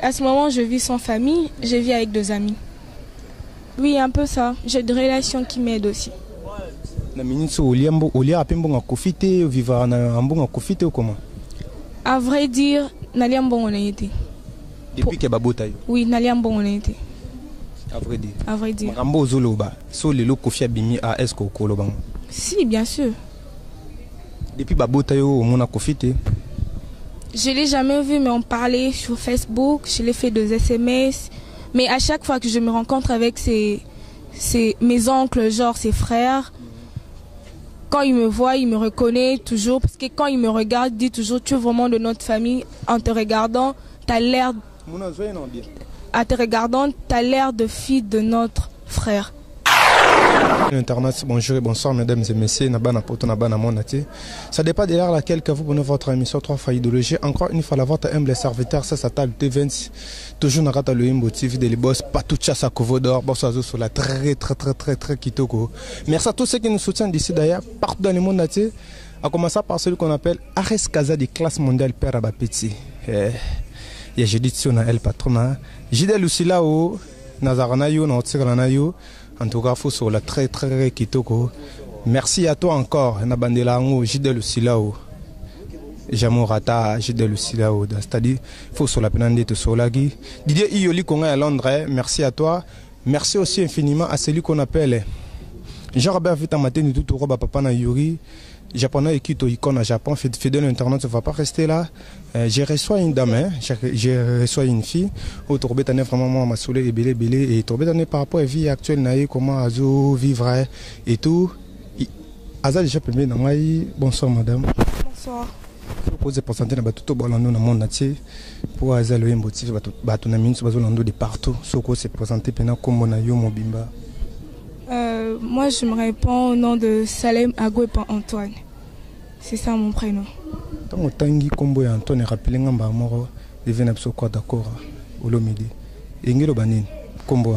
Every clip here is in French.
À ce moment, je vis sans famille, je vis avec 2 amis. Oui, un peu ça. J'ai des relations qui m'aident aussi. À vrai dire, Naliam bon on a été. Depuis que Babota. Oui, Naliam bon on a été. À vrai dire. À vrai dire. Rambo Zoloba, so le Kofi Abimi à Esco Koloban. Si, bien sûr. Depuis Babota yo mon a Kofite. Je l'ai jamais vu, mais on parlait sur Facebook. Je l'ai fait 2 SMS. Mais à chaque fois que je me rencontre avec mes oncles, genre ses frères, quand ils me voient, ils me reconnaissent toujours. Parce que quand ils me regardent, ils disent toujours, tu es vraiment de notre famille. En te regardant, tu as l'air... En te regardant, tu as l'air de fille de notre frère. Internet, bonjour et bonsoir mesdames et messieurs, ça dépend derrière laquelle que vous prenez votre émission 3 fois idéologie. Encore une fois, la votre humble serviteur, ça s'appelle T20. Toujours dans le Imbo TV de les boss, pas tout ça à Kovodor, boss à sur la très kitoko. Merci à tous ceux qui nous soutiennent d'ici d'ailleurs, partout dans le monde entier. À commencer par celui qu'on appelle Ares Kaza de classe mondiale Père Abapeti. Et j'ai dit si on a el patron, j'ai dit aussi là où Nazaranayo, Naotsiranayo. En tout cas, il faut sur la très kitoko. Merci à toi encore. Nabandelango, Jidel Silao. Jamorata, Jidel Silao. C'est-à-dire, il faut sur la peine de Solagi. Didier Ioli Konga à Londres, merci à toi. Merci aussi infiniment à celui qu'on appelle Jean-Robert Vitamate, tout au roba papa na Yuri. Japonais et Kito icône à Japon, fidèle internet, ne va pas rester là. J'ai reçu une dame, j'ai reçu une fille. Au Tourbetane, vraiment, m'a saoulé et belé. Et Tourbetane, par rapport à la vie actuelle, comment Azo vivre et tout. Aza déjà permis dans moi. Bonsoir, madame. Bonsoir. Vous êtes présenté dans tout le monde entier. Pour Aza, le motif, tu as mis de partout. Soko s'est présenté pendant comme on a eu mon bimba. Moi, je me réponds au nom de Salem Agwepa Antoine. C'est ça mon prénom. Tant que Tanguy Combo et Antoine rappelé Ngamba Moro, ils viennent absolument d'accord au Lomidi. Et Ngelo Banin, Combo.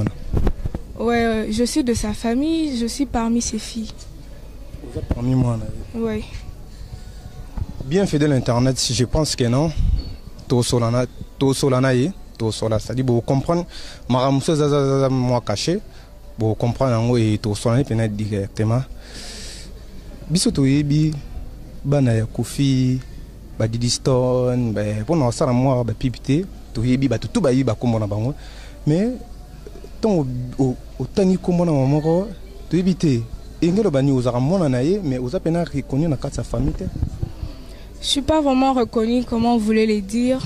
Ouais, je suis de sa famille, je suis parmi ses filles. Vous êtes parmi moi? Oui. Bien fidèle Internet, si je pense que non. Tout Solana, c'est-à-dire, vous comprenez, Maramoussa Zaza, moi caché. Pour comprendre et tout ça peut-être directement biso yebi bana ya Kofi ba Didiston ba pour na sala moi ba pipité to yebi ba tout ba yiba komona bango mais ton au tani komona mamoko to yebité engelo bani ozara mona na ye mais oza pena reconnu na kati sa famille. Je suis pas vraiment reconnue, comment vous voulez le dire.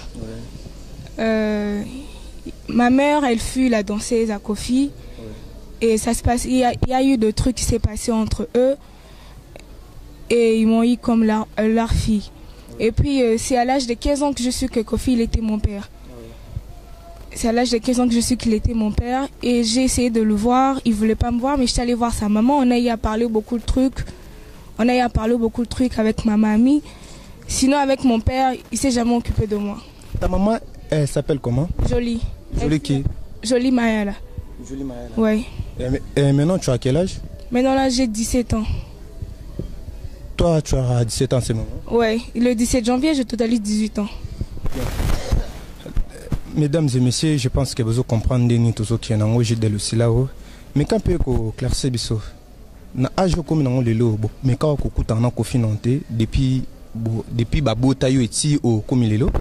Ma mère, elle fut la danseuse à Kofi. Et ça se passe, il y a eu des trucs qui s'est passé entre eux et ils m'ont eu comme leur fille. Et puis c'est à l'âge de 15 ans que je suis que Kofi il était mon père. C'est à l'âge de 15 ans que je suis qu'il était mon père et j'ai essayé de le voir, il voulait pas me voir mais je suis allée voir sa maman, on a eu à parler beaucoup de trucs. On a eu à parler beaucoup de trucs avec ma mamie. Sinon avec mon père, il s'est jamais occupé de moi. Ta maman, elle s'appelle comment? Jolie. Jolie qui? Jolie Mayala. Jolie Mayala. Oui. Et maintenant, tu as quel âge? Maintenant, là, j'ai 17 ans. Toi, tu as 17 ans en ce moment? Oui, le 17 janvier, je totalise 18 ans. Mesdames et messieurs, je pense que vous comprenez tout ce qui est dans le de l'Ocilao. Mais quand peut éclaircir biso? Na âge comme dans le lot, mais quand on écoute en confiné depuis Babota yo eti au comme le lot?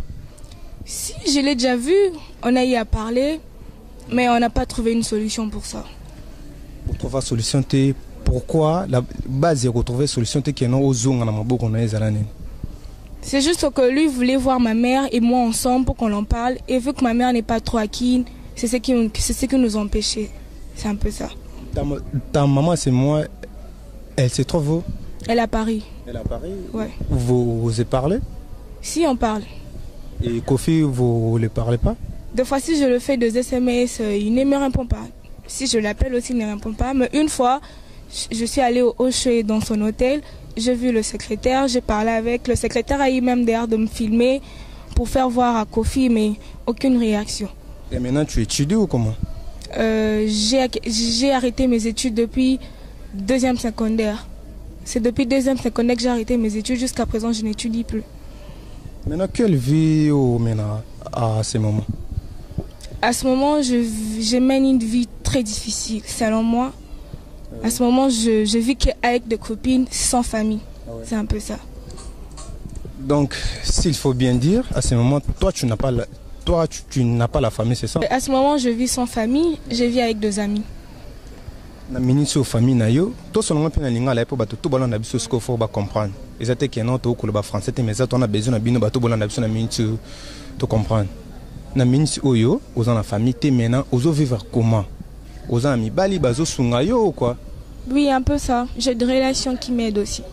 Si, je l'ai déjà vu, on a eu à parler, mais on n'a pas trouvé une solution pour ça. Pour trouver une solution, pourquoi la base est retrouver une solution qui est non aux zones qu'on a zalane? C'est juste que lui voulait voir ma mère et moi ensemble pour qu'on en parle. Et vu que ma mère n'est pas trop acquine, c'est ce qui nous empêchait. C'est un peu ça. Ta maman, c'est moi, elle se trouve où? Elle est à Paris. Elle est à Paris? Ouais. Vous avez parlé? Si, on parle. Et Kofi, vous ne parlez pas? Deux fois, si je le fais 2 SMS, il ne me répond pas. Si je l'appelle aussi, il ne répond pas. Mais une fois, je suis allée au Hoche dans son hôtel. J'ai vu le secrétaire, j'ai parlé avec. Le secrétaire a eu même d'ailleurs de me filmer pour faire voir à Kofi, mais aucune réaction. Et maintenant, tu étudies ou comment? J'ai arrêté mes études depuis 2e secondaire. C'est depuis 2e secondaire que j'ai arrêté mes études. Jusqu'à présent, je n'étudie plus. Maintenant, quelle vie maintenant à ce moment? À ce moment, je mène une vie très difficile, selon moi. À ce moment, je vis qu'avec des copines sans famille. C'est un peu ça. Donc, s'il faut bien dire, à ce moment, toi, tu n'as pas la famille, c'est ça? À ce moment, je vis sans famille, je vis avec 2 amis. Na minute aux famille na yo, tout seulement pe na linga la po bato tout balon na biso ce qu'il faut ba comprendre. Et ça te que non to ko ba français mais ça on a besoin na bino bato balon na biso na minute to comprendre. Na minute oyo, aux en la famille te maintenant, aux vivre comment? Aux amis bali bazo sunga yo quoi? Oui, un peu ça. J'ai des relations qui m'aident aussi.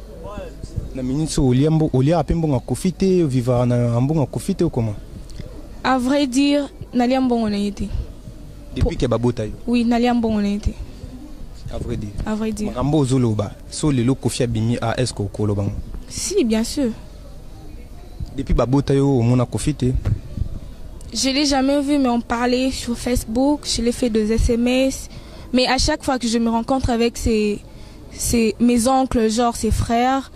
Na minute o lia apembo nga kofite vivre na ambonga kofite ou comment? À vrai dire, n'alliam bon on a été. Depuis que babota yo. Oui, n'alliam bon on a été. À vrai dire. À vrai dire. Makambo zoloba, so lelo kofia bimi a est-ce que koloba? Si, bien sûr. Depuis babota yo o mona kofite. Je l'ai jamais vu, mais on parlait sur Facebook, je l'ai fait 2 SMS. Mais à chaque fois que je me rencontre avec mes oncles, genre ses frères,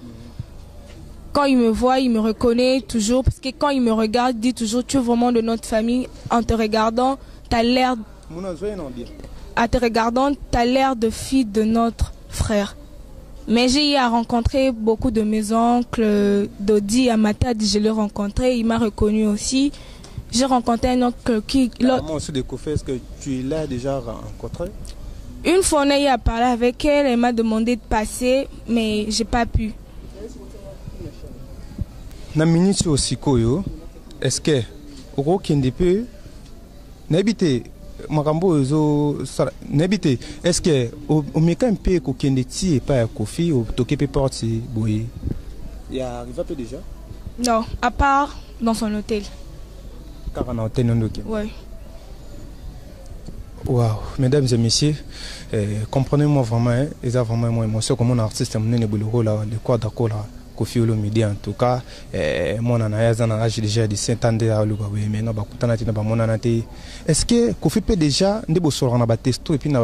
quand ils me voient, ils me reconnaissent toujours. Parce que quand ils me regardent, ils disent toujours, tu es vraiment de notre famille. En te regardant, tu as l'air... En te regardant, tu as l'air de fille de notre frère. Mais j'ai eu à rencontrer beaucoup de mes oncles, Dodi, Amatad, je l'ai rencontré, il m'a reconnu aussi. J'ai rencontré un oncle qui... Comment aussi découvert, est-ce que tu l'as déjà rencontré? Une fois, on a eu à parler avec elle, elle m'a demandé de passer, mais j'ai pas pu. Na minute aussi koyo, est-ce que au kende peu n'habite makambo zo n'habite est-ce que au meka un peu ko kende ti et pas kofi au toquer pe porte boy. Il arrive un peu déjà? Non, à part dans son hôtel. Car on a hôtel non doké. Ouais. Waouh, mesdames et messieurs, comprenez-moi vraiment, et ça vraiment moi émotion comme un artiste mon ne boulot là, le quoi d'accord là. Koffi Olomide en tout cas mon anayaza na âge déjà de 5 ans de aluba oui mais na bakutana tina ba monana te est-ce que Koffi peut déjà ndebo sora na ba testo et puis na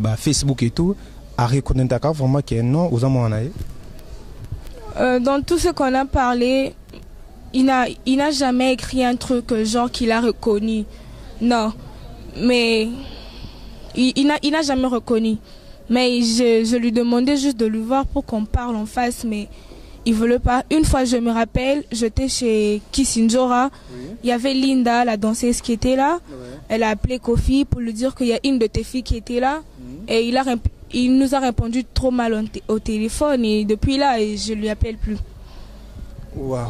ba Facebook et tout à reconnaître ka vraiment que non aux amona dans tout ce qu'on a parlé il n'a jamais écrit un truc genre qu'il a reconnu non mais il n'a jamais reconnu. Mais je lui demandais juste de lui voir pour qu'on parle en face, mais il ne voulait pas. Une fois, je me rappelle, j'étais chez Kissinjora. Oui. Il y avait Linda, la danseuse, qui était là. Oui. Elle a appelé Koffi pour lui dire qu'il y a une de tes filles qui était là. Et il nous a répondu trop mal au téléphone. Et depuis là, je ne lui appelle plus. Waouh.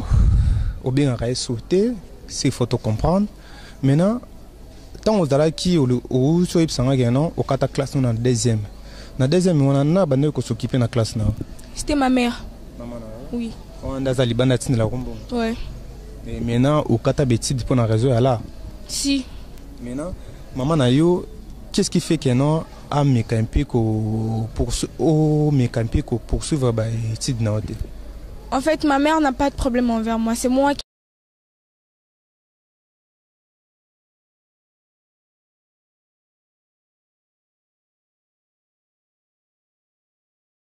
Au bien, on a sauté, s'il faut te comprendre. Maintenant, tant aux Dalaki, au kata classe, on est en deuxième. Na deuxième on a bande ko s'occuper na classe na. C'était ma mère. Maman oui. On a zali banda tin la rombo. Ouais. Et maintenant au kata betide pour na réseau là. Si. Maintenant maman na yo qu'est-ce qui fait que non a mécampi ko poursuivre ba étude na hôtel. En fait ma mère n'a pas de problème envers moi, c'est moi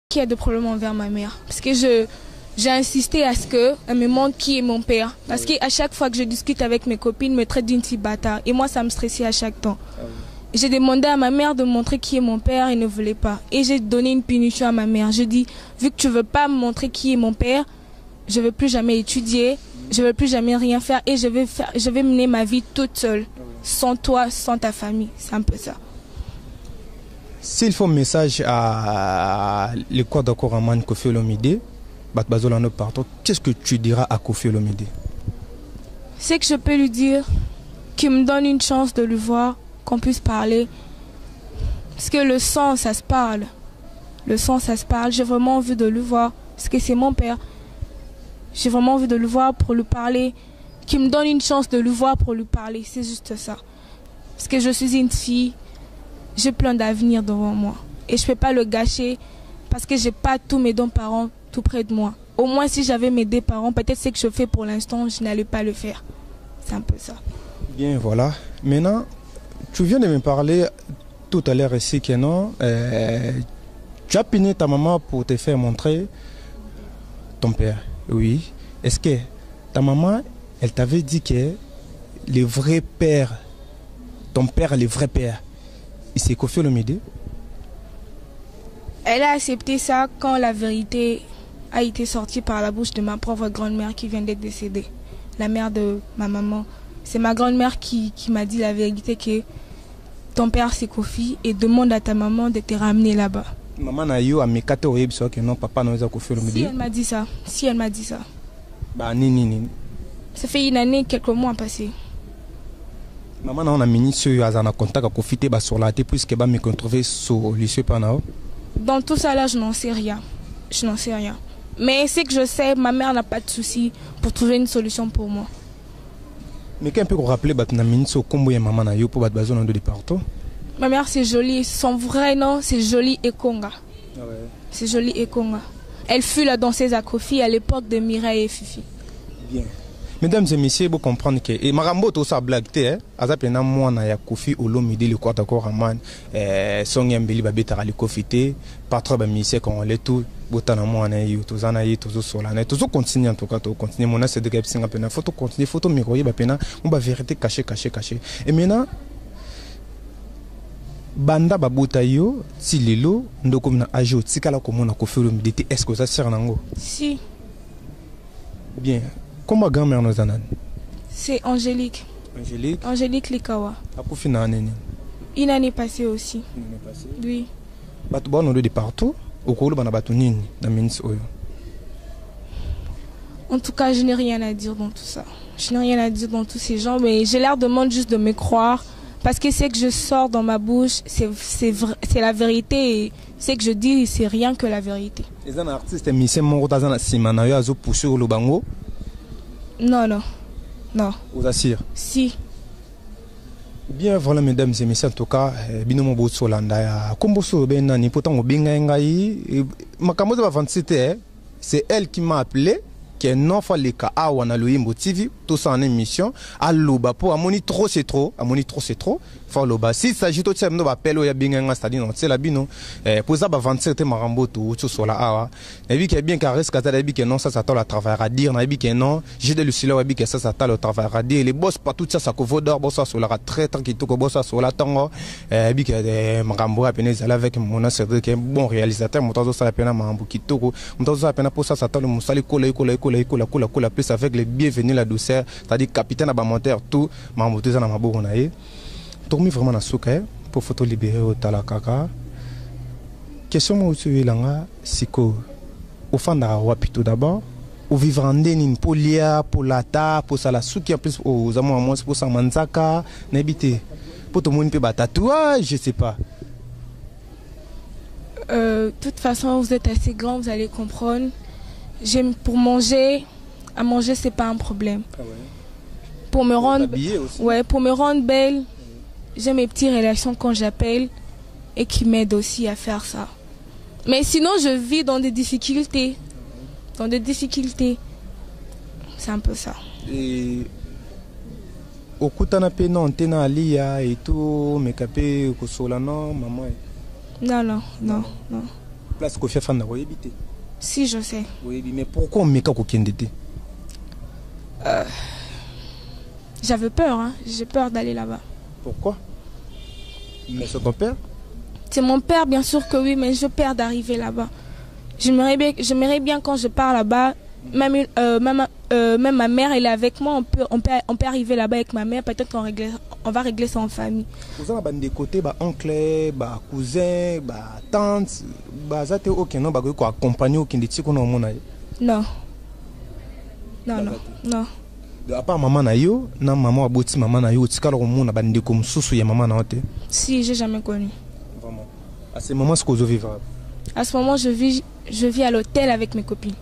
qui a des problèmes envers ma mère. Parce que j'ai insisté à ce qu'elle me montre qui est mon père. Parce qu'à chaque fois que je discute avec mes copines, me traite d'une petite bâtard. Et moi, ça me stressait à chaque temps. J'ai demandé à ma mère de montrer qui est mon père, elle ne voulait pas. Et j'ai donné une punition à ma mère. Je dis, vu que tu ne veux pas me montrer qui est mon père, je ne veux plus jamais étudier, je ne veux plus jamais rien faire et je vais mener ma vie toute seule. Sans toi, sans ta famille. C'est un peu ça. S'il faut un message à l'école d'accord à Man Koffi Olomide, qu'est-ce que tu diras à Koffi Olomide? C'est que je peux lui dire qu'il me donne une chance de le voir, qu'on puisse parler. Parce que le sang, ça se parle. Le sang, ça se parle. J'ai vraiment envie de le voir. Parce que c'est mon père. J'ai vraiment envie de le voir pour lui parler. Qu'il me donne une chance de le voir pour lui parler. C'est juste ça. Parce que je suis une fille. J'ai plein d'avenir devant moi. Et je ne peux pas le gâcher parce que je n'ai pas tous mes deux parents tout près de moi. Au moins, si j'avais mes deux parents, peut-être ce que je fais pour l'instant, je n'allais pas le faire. C'est un peu ça. Bien, voilà. Maintenant, tu viens de me parler tout à l'heure ici que non, tu as puni ta maman pour te faire montrer ton père. Oui. Est-ce que ta maman, elle t'avait dit que le vrai père ton père, le vrai père, il s'est Kofi Olomide? Elle a accepté ça quand la vérité a été sortie par la bouche de ma pauvre grand-mère qui vient d'être décédée. La mère de ma maman. C'est ma grand-mère qui m'a dit la vérité que ton père c'est Kofi et demande à ta maman de te ramener là-bas. Maman a eu à me cater au que non, papa n'a pas Kofi Olomide. Si elle m'a dit ça. Si elle m'a dit ça. Bah, ni. Ça fait une année, quelques mois passés. Maman a mis sur un contact à Kofi sur la tête puisque me retrouver sur le lycée Panao. Dans tout ça là, je n'en sais rien. Je n'en sais rien. Mais c'est que je sais, ma mère n'a pas de souci pour trouver une solution pour moi. Mais qu'un peu rappeler batna minso combo ya maman na yo pour bat bazon de partout. Ma mère c'est Jolie, son vrai nom c'est Jolie Ekonga. Ah ouais. C'est Jolie Ekonga. Elle fut la danseuse à Kofi à l'époque de Mireille et Fifi. Bien. Mesdames et messieurs, vous comprenez que et Marambo tout ça blague té azapena mwana ya Kofi Olomide le kwata ko raman songi mbeli babeta le Kofi té patron ba mission qu'on les tout botana mwana yo to zana yi to sola na to continuer en tout cas to continuer mon c'est de gap singa pena photo continuer photo micro ba pena on ba vérité caché et maintenant banda babota yo ti lelo ndoko na ajo tikala ko mona Kofi Olomide est-ce que ça sert nango? Si. Bien. Comment grand-mère nous en a? C'est Angélique. Angélique? Angélique Likawa. Une année passée aussi. Une année passée? Oui. Batu bon de partout. Au cours de batu nini dans Minis Oyo. En tout cas, je n'ai rien à dire dans tout ça. Je n'ai rien à dire dans tous ces gens, mais je leur demande juste de me croire. Parce que c'est que je sors dans ma bouche, c'est la vérité. Et ce que je dis, c'est rien que la vérité. Les artistes, Miss Morotazana Simana, Yazo poussé au Lubango? Non. Vous assure? Si. Bien, voilà, mesdames et messieurs, en tout cas, binomo Botsolanda, Komboso Benani, pourtant au Bengaï, Makamoto va c'est elle qui m'a appelé. Qui est non fa les cas à Wanalouimbo TV, tout ça en émission, à l'oba pour amoni trop c'est trop, fa l'oba. Si s'agit tout ça, nous appelle ya binga c'est-à-dire non, c'est la bino. Pour ça, 27 marambo tout sur la awa. Et puis qu'il y a bien qu'à reste qu'à que non, ça t'attend le travail à dire, n'a que non, j'ai de lucille, et puis que ça t'attend le travail à dire. Les boss pas tout ça, ça couvre d'or, boss sur la très tranquille, tout que boss sur la tango. Et puis que marambo à peine avec mon associé qui est bon réalisateur, mon temps ça la peine marambo qui tout, mon temps ça peine pour ça t'attend le moussali coller plus avec les bienvenus la douceur, c'est-à-dire capitaine à monteur tout, marambo tout ça dans ma bourre on a eu. Dormi vraiment dans souka pour photo libérer au talakaka. Question moi aussi là c'est que au fond d'un roi plutôt d'abord au vivre en déni pour lia pour la ta pour ça la souki en plus aux amours moi pour ça manzaka n'habiter pour tout le monde peut battre tatouage je sais pas. De toute façon vous êtes assez grand vous allez comprendre. J'aime pour manger à manger c'est pas un problème. Ah ouais. Pour me rendre pour me rendre belle. J'ai mes petites relations quand j'appelle et qui m'aident aussi à faire ça. Mais sinon, je vis dans des difficultés. C'est un peu ça. Et au coup t'en as payé non, t'es dans l'IA et tout, mais capé au solano, maman. Non. Place qu'on fait fan d'avoir évité. Si, je sais. Oui, mais pourquoi on met qu'à aucun d'été? J'avais peur, hein. J'ai peur d'aller là-bas. Pourquoi? Mais c'est ton père? C'est mon père, bien sûr que oui, mais j'ai peur d'arriver là-bas. J'aimerais bien quand je pars là-bas, même ma mère elle est avec moi, on peut arriver là-bas avec ma mère, peut-être qu'on va régler ça en famille. Vous avez des côtés, oncle, cousin, tante, ça t'es ok, non, quoi accompagner aucun des qu'on a au monde. Non. À part maman na yo, na maman aboti maman na yo, tikalo mona bande comme susu ya maman na ote. Si, j'ai jamais connu. Vraiment. À ce moment, ce que vous vivez. À ce moment, je vis à l'hôtel avec mes copines.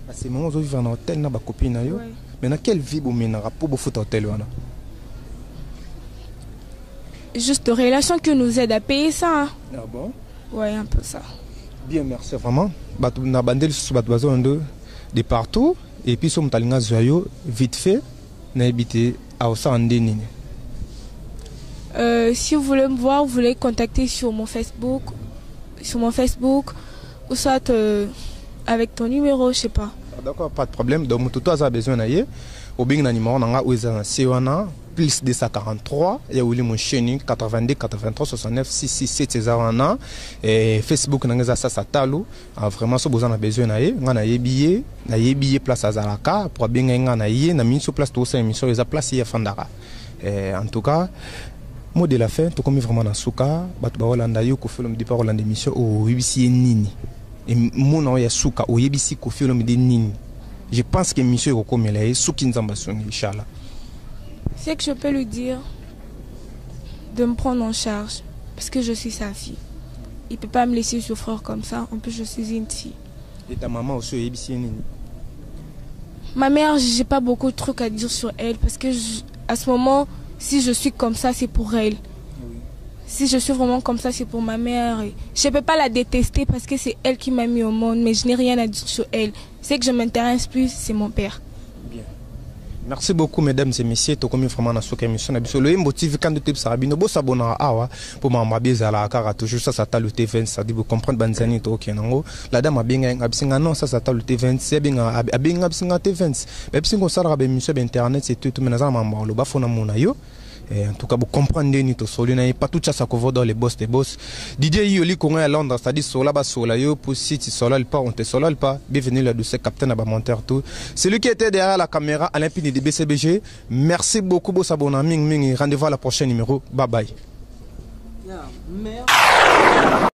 À ce moment, vous vivez à l'hôtel na ba copine na yo. Ouais. Mais dans quelle vie vous menez pour vous foutre hôtel wana? Juste de relations qui nous aident à payer ça. Hein. Ah bon? Ouais, un peu ça. Bien, merci vraiment. Na bandel sous bat bazon de partout. Et puis, si vous avez vite fait, vous habité à Osandéni. Si vous voulez me voir, vous voulez contacter sur mon Facebook, ou soit avec ton numéro, je sais pas. D'accord, pas de problème. Donc, tout ça a besoin d'aller. Au bien, numéro, on a un plus 243 ya wuli mon chaîne 82 83 69 667 0 et Facebook nangeza ça talo vraiment so besoin na besoin na ye ngana yebiye place azalaka pour bien ngana ye na minso place to sa émission eza place ya fandara en tout cas mot de la fin to comme vraiment na suka batu ba Holanda yo ko film di parole en émission o yebisi nini et mon ya suka o yebisi ko film de nini. Je pense que monsieur ko komela e suki nzamba soni inchallah. C'est que je peux lui dire de me prendre en charge parce que je suis sa fille. Il ne peut pas me laisser souffrir comme ça. En plus, je suis une fille. Et ta maman aussi, ma mère, j'ai pas beaucoup de trucs à dire sur elle parce que à ce moment, si je suis comme ça, c'est pour elle. Oui. Si je suis vraiment comme ça, c'est pour ma mère. Je ne peux pas la détester parce que c'est elle qui m'a mis au monde, mais je n'ai rien à dire sur elle. C'est que je m'intéresse plus, c'est mon père. Bien. Merci beaucoup mesdames et messieurs to comme vraiment na soka émission na biso le motive quand de type sarabino bo sabona awa pour mama bezala kara toujours ça t'a le T20 ça dit vous comprendre banzani to kenango la dame abinga absinga non ça t'a le T20 c'est binga abinga absinga T20 même si on sara ba émission internet c'est tout menaza mama lo ba fona mona yo. En tout cas, vous comprenez ni to solo na pas tout ça ça couvre dans les boss des boss. Didier Yoli Congo à Londres, c'est-à-dire sola ba sola yo pour si tu sola pas on te sola pas. Bienvenue là de ce capitaine à monteur tout. Celui qui était derrière la caméra Alain Pini de BCBG. Merci beaucoup boss abonné ming ming rendez-vous à la prochaine numéro. Bye bye.